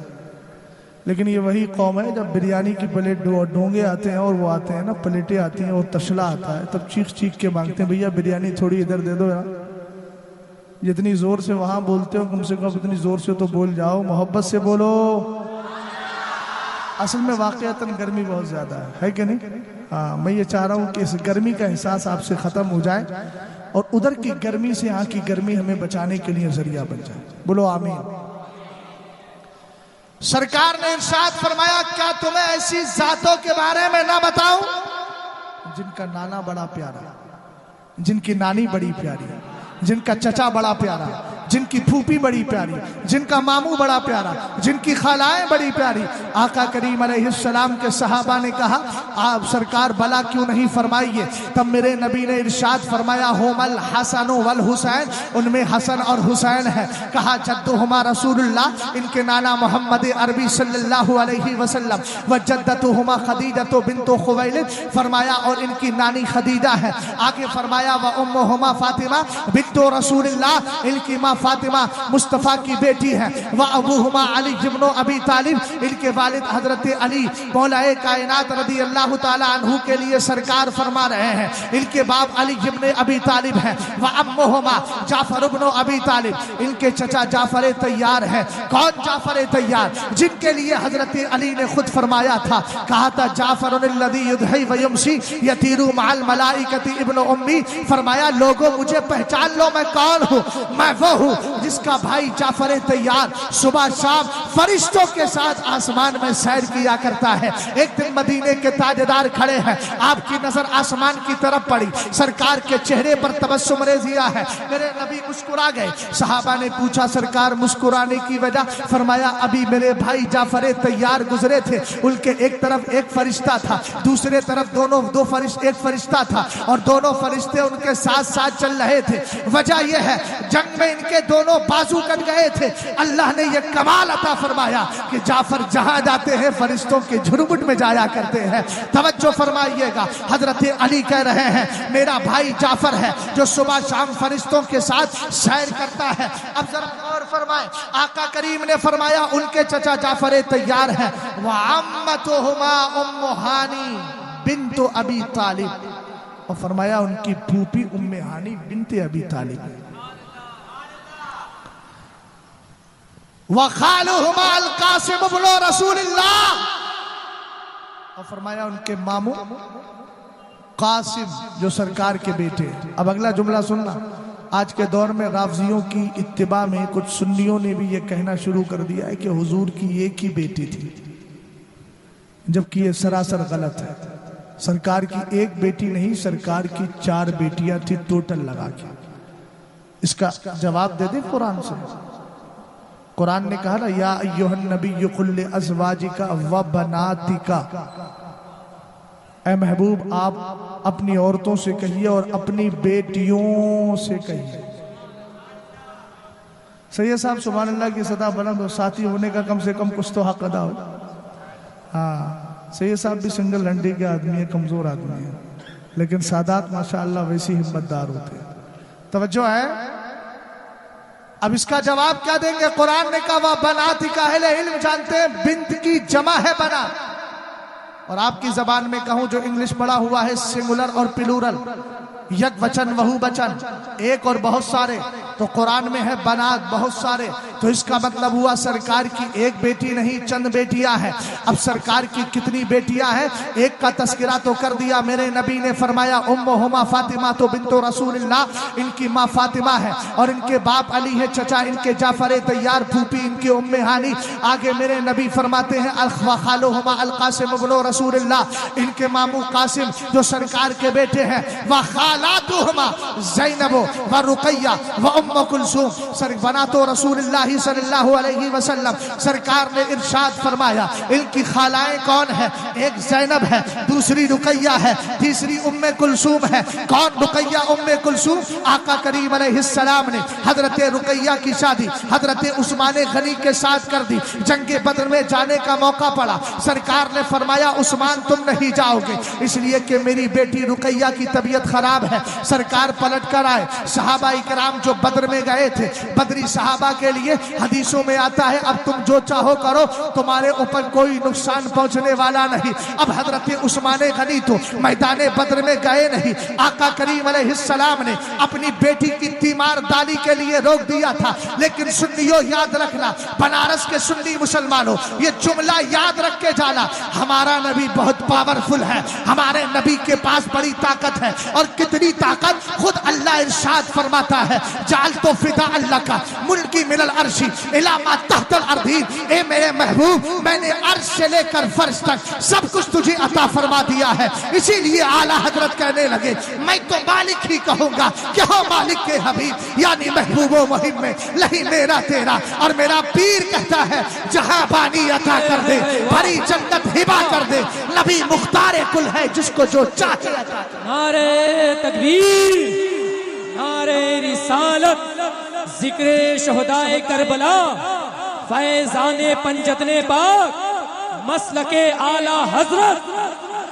लेकिन ये वही कौम है जब बिरयानी की प्लेट डोंगे आते हैं और वो आते हैं ना, प्लेटें आती हैं और तशला आता है, तब चीख चीख के मांगते हैं भैया बिरयानी थोड़ी इधर दे दो यार। जितनी जोर से वहां बोलते हो कम से कम इतनी जोर से तो बोल जाओ, मोहब्बत से बोलो। असल में वाकईतन गर्मी बहुत ज्यादा है कि नहीं? हाँ, मैं ये चाह रहा हूँ कि इस गर्मी का एहसास आपसे खत्म हो जाए और उधर की गर्मी से यहाँ की गर्मी हमें बचाने के लिए जरिया बन जाए। बोलो आमीन। सरकार ने इरशाद फरमाया, क्या तुम्हें ऐसी जातों के बारे में ना बताऊं जिनका नाना बड़ा प्यारा, जिनकी नानी बड़ी प्यारी, जिनका चचा बड़ा प्यारा, जिनकी फूफी बड़ी प्यारी, जिनका मामू बड़ा प्यारा, जिनकी खालाएं बड़ी प्यारी। आका करीम अलैहिस्सलाम के सहाबा ने कहा, आप सरकार भला क्यों नहीं फरमाइए? तब मेरे नबी ने इरशाद फरमाया, होमल हसन वल हुसैन, उनमें हसन और हुसैन है। कहा जद्दुहुमा रसूलुल्लाह, इनके नाना मोहम्मद अरबी सल्लल्लाहु अलैहि वसल्लम, व जद्दतुहुमा खदीजतु बिन्तु खुवैलिद, फरमाया और इनकी नानी खदीजा है। आगे फरमाया व उम्मुहुमा फातिमा बिन्तु रसूलुल्लाह, इनकी माँ फातिमा मुस्तफा की बेटी है। व अबूहुमा अली इब्न अबी तालिब, इनके वालिद हजरत अली मौलाए कायनात रदी अल्लाह ताला अन्हु के लिए सरकार फरमा रहे हैं, इनके बाप अली इब्न अबी तालिब है। व अम्मुहुमा जाफर इब्न अबी तालिब, इनके चचा जाफर तैयार है। कौन जाफर तैयार? जिनके लिए हजरत अली ने खुद फरमाया था, कहा था जाफर अल्लज़ी युदही व युमसी यतीरु मअल मलाइकति इब्न उम्मी, फरमाया लोगों मुझे पहचान लो, मैं कौन हूँ? मैं वो हूँ जिसका भाई जाफर तैयार सुबह शाम फरिश्तों के साथ आसमान में सैर किया करता है। एक दिन मदीने के ताजदार खड़े हैं, आपकी नजर आसमान की तरफ पड़ी, सरकार के चेहरे पर तबस्सुम रेज़िया है। मेरे नबी मुस्कुरा गए। सहाबा ने पूछा सरकार मुस्कुराने की वजह? फरमाया अभी मेरे भाई जाफर तैयार गुजरे थे, उनके एक तरफ एक फरिश्ता था, दूसरे तरफ एक फरिश्ता था और दोनों फरिश्ते उनके साथ साथ चल रहे थे। वजह यह है जंग में इनके दोनों बाजू कट गए थे। अल्लाह ने यह कमाल अता फरमाया कि जाफर जहां जाते हैं फरिश्तों के झुरमुट में जाया करते हैं। तवज्जो फरमाइएगा, हजरत अली कह रहे हैं मेरा भाई जाफर है जो सुबह शाम फरिश्तों के साथ सैर करता है। अब जरा गौर फरमाएं, आका करीम ने फरमाया उनके चचा जाफर तैयार है। व अम्मतुहुमा उम्मु हानी बिन्तु अबी तालिब, और फरमाया उनकी फूफी उम्मे हानी बिन्ते अबी तालिब। व खालुहुमा अल कासिम इब्न रसूलिल्लाह, और फरमाया उनके मामू कासिम जो सरकार के बेटे। अब अगला जुमला सुनना, आज के दौर में राफजियों की इत्तिबा में कुछ सुन्नियों ने भी ये कहना शुरू कर दिया है कि हुजूर की एक ही बेटी थी, जबकि ये सरासर गलत है। सरकार की एक बेटी नहीं, सरकार की 4 बेटियां थी टोटल लगा के। इसका जवाब दे दे कुरान से। कुरान ने कहा ना, या अय्युहन नबी कुल अज़वाजिका व बनातिका, ऐ महबूब आप अपनी औरतों से कहिए और अपनी बेटियों से कहिए। सैयद साहब सुभान अल्लाह की सदा बुलंद हो, साथी होने का कम से कम कुछ तो हक अदा हो। हाँ, सैयद साहब भी सिंगल हंडी के आदमी है, कमजोर आदमी है, लेकिन सादात माशाअल्लाह वैसी हिम्मतदार होते हैं। तवज्जो है। अब इसका जवाब क्या देंगे? कुरान ने कहा वह बनाती का अहले इल्म जानते हैं बिंत की जमा है बना, और आपकी जबान में कहूं जो इंग्लिश पढ़ा हुआ है सिंगुलर और प्लूरल, यक वचन बहु वचन, एक और बहुत सारे, तो कुरान में है बनात बहुत सारे, तो इसका मतलब हुआ सरकार की एक बेटी नहीं चंद बेटियां हैं। अब सरकार की कितनी बेटियां हैं? एक का तस्करा तो कर दिया, मेरे नबी ने फरमाया उम्मुहुमा फातिमा तो बिन्तो रसूलिल्लाह, इनकी माँ फातिमा है और इनके बाप अली है, चचा इनके जाफर तैयार, फूफी इनकी उम्मे हानी। आगे मेरे नबी फरमाते हैं खालुहुमा अल कासिम इब्न रसूलिल्लाह, इनके मामू कासिम जो सरकार के बेटे हैं। व खालातुहुमा ज़ैनब व रुक़य्या व उम्म कुलसूम सर बना तो रसूलुल्लाह सल्लल्लाहु अलैहि वसल्लम सरकार ने इरशाद फरमाया इनकी खालाएं कौन है? एक ज़ैनब है, दूसरी रुकैया है, तीसरी उम्मे कुलसूम है। कौन रुकैया उम्मे कुलसूम? आका करीम अलैहिस्सलाम ने हजरत रुकैया की शादी हजरत उस्मान गनी के साथ कर दी। जंगे बदर में जाने का मौका पड़ा, सरकार ने फरमाया उस्मान तुम नहीं जाओगे इसलिए कि मेरी बेटी रुकैया की तबीयत खराब है। सरकार पलट कर आए, सहाबा इकराम जो बदर में गए थे, बदरी सहाबा के लिए हदीसों में आता है अब तुम जो चाहो करो, तुम्हारे ऊपर कोई नुकसान पहुंचने वाला नहीं। अब हजरत उस्मान गनी तो मैदान बदर में गए नहीं। आका करीम अलैहिस्सलाम ने अपनी बेटी की तीमारदारी के लिए रोक दिया था। लेकिन सुन्नियों याद रखना, बनारस के सुन्नी मुसलमानों ये जुमला याद रख के जाना, हमारा नबी बहुत पावरफुल है, हमारे नबी के पास बड़ी ताकत है। और कितनी ताकत, खुद अल्लाह इरशाद फरमाता है जाल तो फिदा अल्लाह का मुल्की मिनल अर्शी इला मा तहतल अर्दीन। ए मेरे महबूब मैंने अर्श से लेकर फर्श तक सब कुछ तुझे अता फरमा दिया है। इसीलिए आला हजरत कहने लगे मैं तो मालिक ही कहूंगा कि हो मालिक के हबीब यानी महबूबो मुहिम में लही मेरा तेरा। और मेरा पीर कहता है जहां बानी अता कर दे, भरी जन्नत हिबा कर दे, नबी मुख्तार कुल है जिसको जो चाहे अता कर। नारे तकबीर, नारे रिसालत, जिक्रे शहदाए करबला, फैजाने पंजतने पाक, मसलके आला हजरत,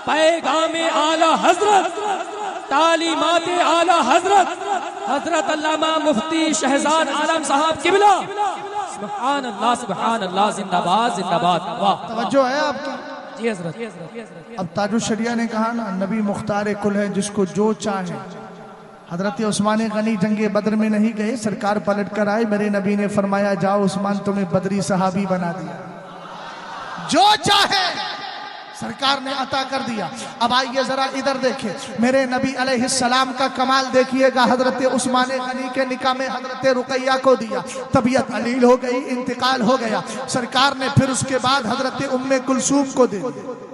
पैगामे आला हजरत, तालीमाते आला हजरत, हजरत अल्लामा मुफ्ती शहजाद आलम साहब किबला। सुभान अल्लाह, सुभान अल्लाह, जिंदाबाद जिंदाबाद। वाह, तवज्जो है आपकी? जी हजरत। अब ताजुल शरिया ने कहा ना नबी मुख्तार कुल है जिसको जो चाहे। हजरत उस्मान गनी जंगे बदर में नहीं गए, सरकार पलट कर आए, मेरे नबी ने फरमाया जाओ उस्मान तुम्हें बदरी सहाबी बना दिया, जो चाहे सरकार ने अता कर दिया। अब आइए जरा इधर देखें, मेरे नबी अलैहिस्सलाम का कमाल देखिएगा। हजरत उस्मान गनी के निकाह में हजरत रुकैया को दिया, तबीयत अलील हो गई, इंतकाल हो गया। सरकार ने फिर उसके बाद हजरत उम्मे कुलसूम को दे दी।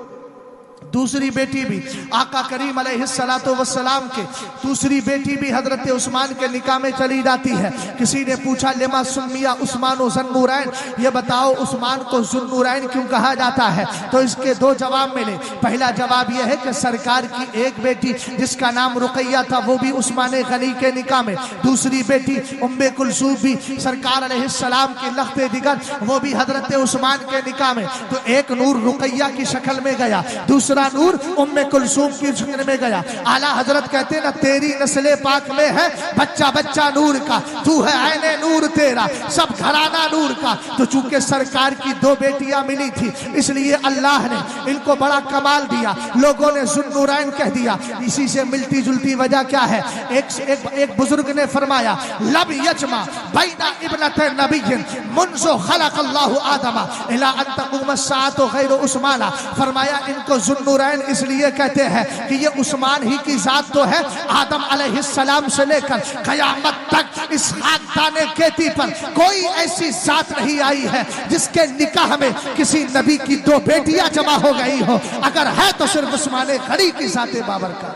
दूसरी बेटी भी आका करीम अलैहिस्सलातु वस्सलाम के दूसरी बेटी भी हजरत उस्मान के निकाह में चली जाती है। किसी ने पूछा लिमा सुम्मिया उस्मान ज़ुन्नूरैन, ये बताओ उस्मान को ज़ुन्नूरैन क्यों कहा जाता है? तो इसके दो जवाब मिले। पहला जवाब यह है कि सरकार की एक बेटी जिसका नाम रुकैया था वो भी उस्मान गनी के निकाह में, दूसरी बेटी उम्मे कुलसूम भी सरकार अलैहिस्सलाम की लख्ते दिगर वो भी हजरत उस्मान के निकाह में। तो एक नूर रुकैया की शक्ल में गया, दूसरा नूर उम्मे कुलसूम की शक्ल में गया। आला हजरत कहते ना तेरी नस्ले पाक में है बच्चा बच्चा नूर का, तू है ऐने नूर तेरा, सब घराना नूर का। तो चूंकि सरकार की दो बेटियां मिली थी इसलिए अल्लाह ने इनको बड़ा कमाल दिया, लोगों ने ज़ुन्नूरैन कह दिया। इसी से मिलती जुलती वजह क्या है? एक बुजुर्ग ने फरमाया लब यजमा बैना इब्नते नबिय्यिन मुन्ज़ु खलक़ल्लाहु आदमा इला अन तक़ूम अस्साअतु गैर उस्माना। फरमाया इनको ज़ुन्नूरैन इसलिए कहते हैं कि ये उस्मान ही की जात तो है, आदम अलैहिस्सलाम से लेकर क़यामत तक इस खानदाने खेती पर कोई ऐसी जात नहीं आई है जिसके निकाह में किसी नबी की दो बेटियां जमा हो गई हो। अगर है तो सिर्फ उस्मान गनी की जाते बाबरकत।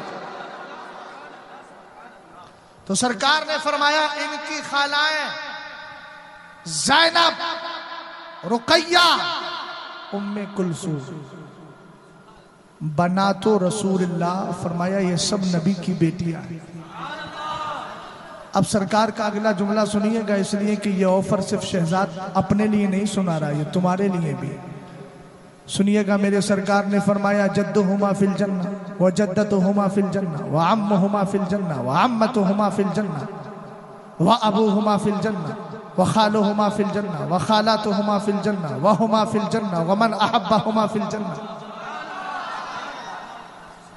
तो सरकार ने फरमाया इनकी खालाएं ज़ैनब, रुकैया, उम्मे कुलसूम, बना तो रसूलुल्लाह, फरमाया ये सब नबी की बेटियां हैं। अब सरकार का अगला जुमला सुनिएगा, इसलिए कि ये ऑफर सिर्फ शहजाद अपने लिए नहीं सुना रहा, ये तुम्हारे लिए भी सुनिएगा। मेरे सरकार ने फरमाया जद्दुहुमा फिल जन्ना व जद्दतुहुमा फिल जन्ना व अम्मुहुमा फिल जन्ना व अम्मतुहुमा फिल जन्ना व अबूहुमा फिल जन्ना व खालुहुमा फिल जन्ना व खालातुहुमा फिल जन्ना व हुमा फिल जन्ना व मन अहब्बहुमा फिल जन्ना।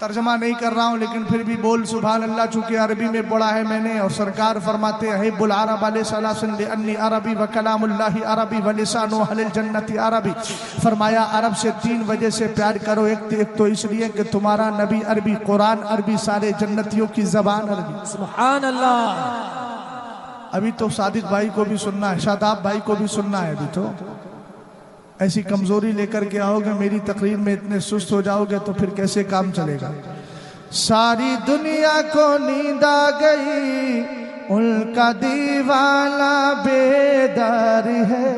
तर्जमा नहीं कर रहा हूं लेकिन फिर भी बोल सुभान अल्लाह, चूंकि अरबी में पढ़ा है मैंने। और सरकार फरमाते हैं हिब्बुल अरब अलैहिस्सलाम लिअन्नी अरबी व कलामुल्लाहि अरबी व लिसानु अहलिल जन्नति अरबी। फरमाया अरब से 3 वजह से प्यार करो। एक तो इसलिए कि तुम्हारा नबी अरबी, कुरान अरबी, सारे जन्नतियों की जबान अरबी। सुभान अल्लाह। अभी तो सादिक भाई को भी सुनना है, शादाब भाई को भी सुनना है। अभी तो ऐसी कमजोरी लेकर के आओगे, मेरी तकरीर में इतने सुस्त हो जाओगे तो फिर कैसे काम चलेगा। सारी दुनिया को नींद आ गई उनका दीवाना बेदार है,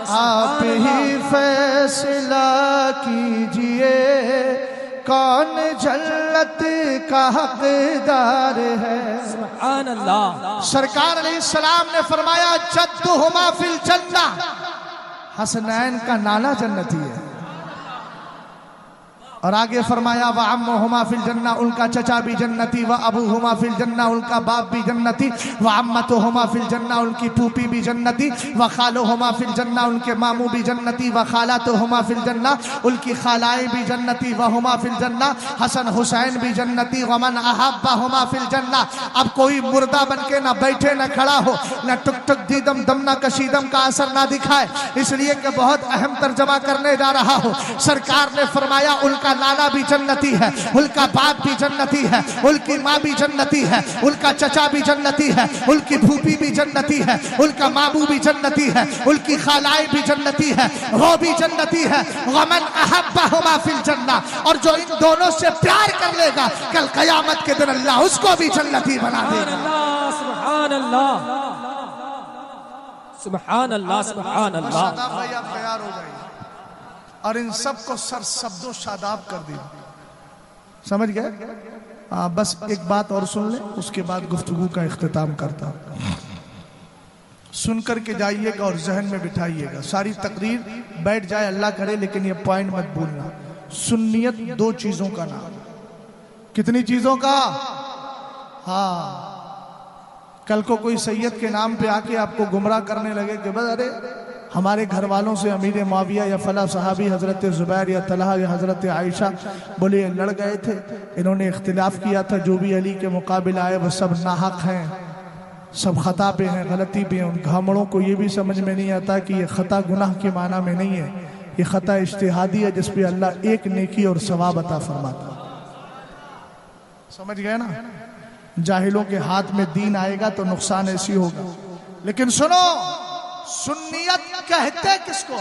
आप ही फैसला कीजिए कौन जन्नत का हकदार है। सुभान अल्लाह। सरकार अलैहिस्सलाम ने फरमाया जद्दुहुमा फिल जन्ना, हसनैन का नाना जन्नती है। और आगे फरमाया व अम्मुहुमा फिल जन्ना, उनका चचा भी जन्नती, व अबूहुमा फिल जन्ना, उनका बाप भी जन्नती, व अम्मतुहुमा फिल जन्ना, उनकी फूफी भी जन्नती, व खालुहुमा फिल जन्ना, उनके मामू भी जन्नती, व खालातुहुमा फिल जन्ना, उनकी खालाएं भी जन्नती, व हुमा फिल जन्ना, हसन हुसैन भी जन्नती, व मन अहब्बहुमा फिल जन्ना। अब कोई मुर्दा बनके ना बैठे ना खड़ा हो, ना टुक टुक दीदम दम ना कशीदम का असर ना दिखाए, इसलिए कि बहुत अहम तर्जमा करने जा रहा हो। सरकार ने फरमाया उनका नाना भी जन्नती है, उनका बाप भी जन्नती है, उनकी माँ भी जन्नती है, उनका चचा भी जन्नती है, उनकी फूफी भी जन्नती है, उनका मामू भी जन्नती है, उनकी खालाएं भी जन्नती है, वो भी जन्नती है। वमन अहब्बहुमा फिल जन्ना, और जो इन दोनों से प्यार कर लेगा कल कयामत के दिन अल्लाह उसको भी जन्नती बना देगा। सुभान अल्लाह, सुभान अल्लाह, सुभान अल्लाह। भाई आप तैयार हो जाइए और इन सबको सर शब्दों शादाब कर दीजिए, समझ गए? बस एक बात और सुन ले, उसके बाद गुफ्तगू का इख्तिताम करता हूं। सुन करके जाइएगा और जहन में बिठाइएगा। सारी तकरीर बैठ जाए अल्लाह करे, लेकिन ये पॉइंट मत भूलना। सुन्नियत दो चीजों का नाम। कितनी चीजों का? हाँ, कल को कोई सैयद के नाम पे आके आपको गुमराह करने लगे कि बस अरे हमारे घर वालों से अमीर मुआविया या फला सहाबी हजरत जुबैर या तलहा या हजरत आयशा बोले लड़ गए थे, इन्होंने इख्तिलाफ किया था, जो भी अली के मुकाबिले आए वो सब नाहक हैं, सब खता पे हैं, गलती पे हैं। उन घामड़ों को ये भी समझ में नहीं आता कि ये खता गुनाह के माना में नहीं है, ये खता इज्तिहादी है जिस पे अल्लाह एक नेकी और सवाब अता फरमाता। समझ गए ना? जाहिलों के हाथ में दीन आएगा तो नुकसान ऐसी होगा। लेकिन सुनो, सुन्नियत कहते किसको?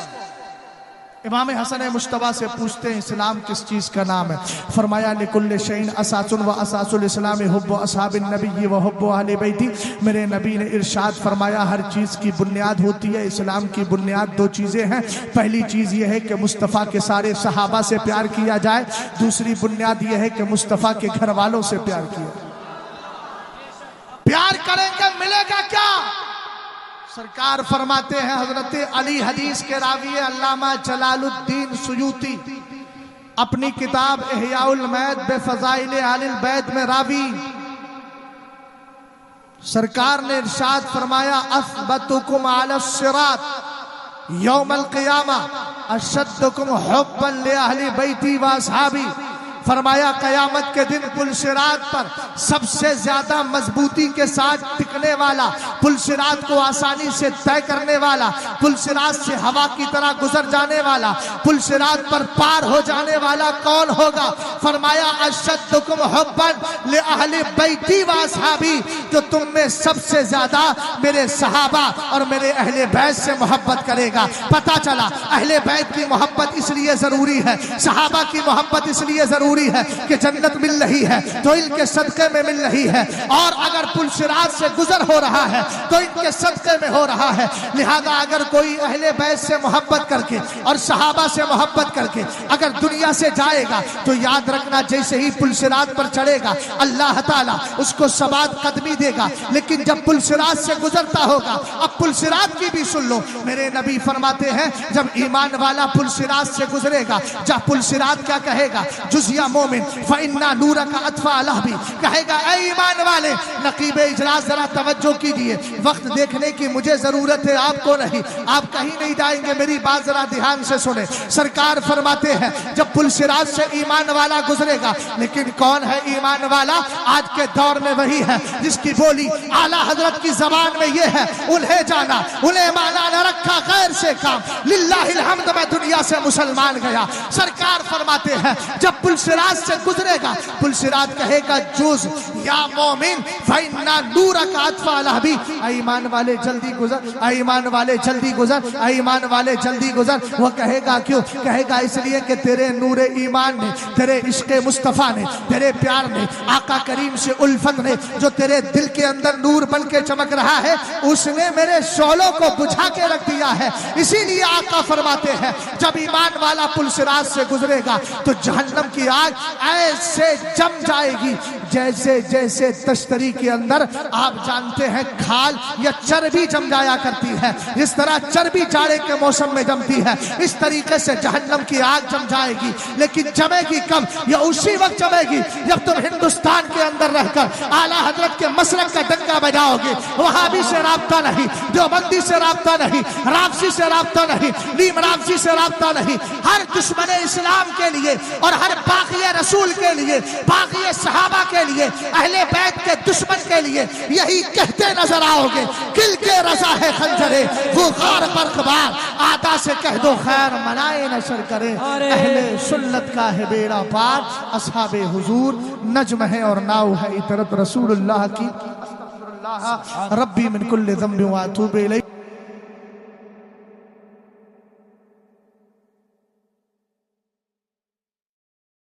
इमाम हसन मुश्तबा से पूछते हैं इस्लाम किस चीज का नाम है? फरमाया लिकुल्ल शैइन असासुन व असासुल इस्लाम हुब्बु असहाबिन नबी व हुब्बु अहले बैती। मेरे नबी ने इरशाद फरमाया हर चीज की बुनियाद होती है, इस्लाम की बुनियाद दो चीजें हैं। पहली चीज यह है कि मुस्तफ़ा के सारे सहाबा से प्यार किया जाए, दूसरी बुनियाद यह है कि मुस्तफ़ा के घर वालों से प्यार किया। प्यार करेंगे मिलेगा क्या? सरकार फरमाते हैं, हजरत अली हदीस के रावी अल्लामा जलालुद्दीन सुयूती अपनी किताब इहयाउल मैद बेफज़ाइल अहलिल बैत में रावी, सरकार ने इरशाद फरमाया असबतुकुम अला सिरात यौमल क़ियामा अशद्दुकुम हुब्बन li अहली बैती व असहाबी। फरमाया कयामत के दिन पुलसिरात पर सबसे ज्यादा मजबूती के साथ टिकने वाला, पुलसिरात को आसानी से तय करने वाला, पुलसिरात से हवा की तरह गुजर जाने वाला, पुलसिरात पर पार हो जाने वाला कौन होगा? फरमाया अशद्दुकुम हुब्बन li अहली बैती व असहाबी, जो तुम में सबसे ज्यादा मेरे सहाबा और मेरे अहले बैत से मोहब्बत करेगा। पता चला अहले बैत की मोहब्बत इसलिए जरूरी है, सहाबा की मोहब्बत इसलिए जरूरी है कि जन्नत मिल रही है तो इनके सदक़े में मिल रही है, और अगर पुलसिरात से गुजर हो रहा है तो इनके सदक़े में हो रहा है। लिहाजा अगर कोई अहले बैत से मोहब्बत करके और सहाबा से मोहब्बत करके अगर दुनिया से जाएगा तो याद रखना जैसे ही पुलसिरात पर चढ़ेगा अल्लाह ताला उसको सबात कदमी देगा। लेकिन जब पुलसिरात से गुजरता होगा, अब पुलसिरात की भी सुन लो, मेरे नबी फरमाते हैं जब ईमान वाला पुलसिरात से गुजरेगा, जब पुलसिरात क्या कहेगा? जुज़िया मोमिन फ़इन्ना नूर का अतफ़ा अल्लाह भी कहेगा ऐ ईमान वाले। नकीब इजलास जरा तवज्जो कीजिए, वक्त देखने की मुझे जरूरत है, आपको नहीं। आप कहीं नहीं जाएंगे, मेरी बात जरा ध्यान से सुने। सरकार फरमाते हैं जब पुलसिरात से ईमान वाला गुजरेगा, लेकिन कौन है ईमान वाला? आज के दौर में वही है जिसकी बोली आला हजरत की जबान में ये है, उन्हें जाना उन्हें माना न रखा गैर से काम, लिल्लाहिल हम्द। मैं दुनिया दुनिया से मुसलमान गया। सरकार फरमाते हैं जब पुलसिरात से गुजरेगा, पुलसिरात कहेगा जुज या मोमिन फइन्ना नूर का अतफा अलहबी, ईमान वाले जल्दी गुजर, ईमान वाले जल्दी गुजर, ईमान वाले जल्दी गुजर। वो कहेगा क्यों? कहेगा इसलिए कि तेरे नूरे ईमान ने, तेरे इश्क़े मुस्तफ़ा ने, तेरे प्यार ने, आका करीम से उल्फत ने, जो तेरे दिल के अंदर नूर बन के चमक रहा है, उसने मेरे शोलों को बुझा के रख दिया है। इसीलिए आका फरमाते हैं जब ईमान वाला पुलसिरात से गुजरेगा तो जहन्नम की आग ऐसे जम जाएगी जैसे जैसे तश्तरी के अंदर आप जानते हैं खाल या चर्बी जम जाया करती है, इस तरह चर्बी जाड़े के मौसम में जमती है, इस तरीके से जहन्नम की आग जम जाएगी। लेकिन जमेगी कब? या उसी वक्त जमेगी जब तुम हिंदुस्तान के अंदर रहकर आला हजरत के मसलक का डंका बजाओगे। वहाबी से राब्ता नहीं, देवबंदी से राब्ता नहीं, राबसी से राब्ता नहीं, नीम राबसी से राब्ता नहीं। हर दुश्मन इस्लाम के लिए और हर बाक़िए रसूल के लिए, बाक़िए सहाबा के लिए, अहले बैत के दुश्मन के लिए यही कहते नजर आओगे, किल के रजा है खंजरे वो गार पर कबार, आदा से कह दो खैर मनाए नशर करे, अहले सुन्नत का है बेड़ा पार, असहाबे हुजूर नज्म है और नाव है इतरत रसूलुल्लाह की। रब्बी मिन कुल्li ज़ंबिन व अतूबु इलैह।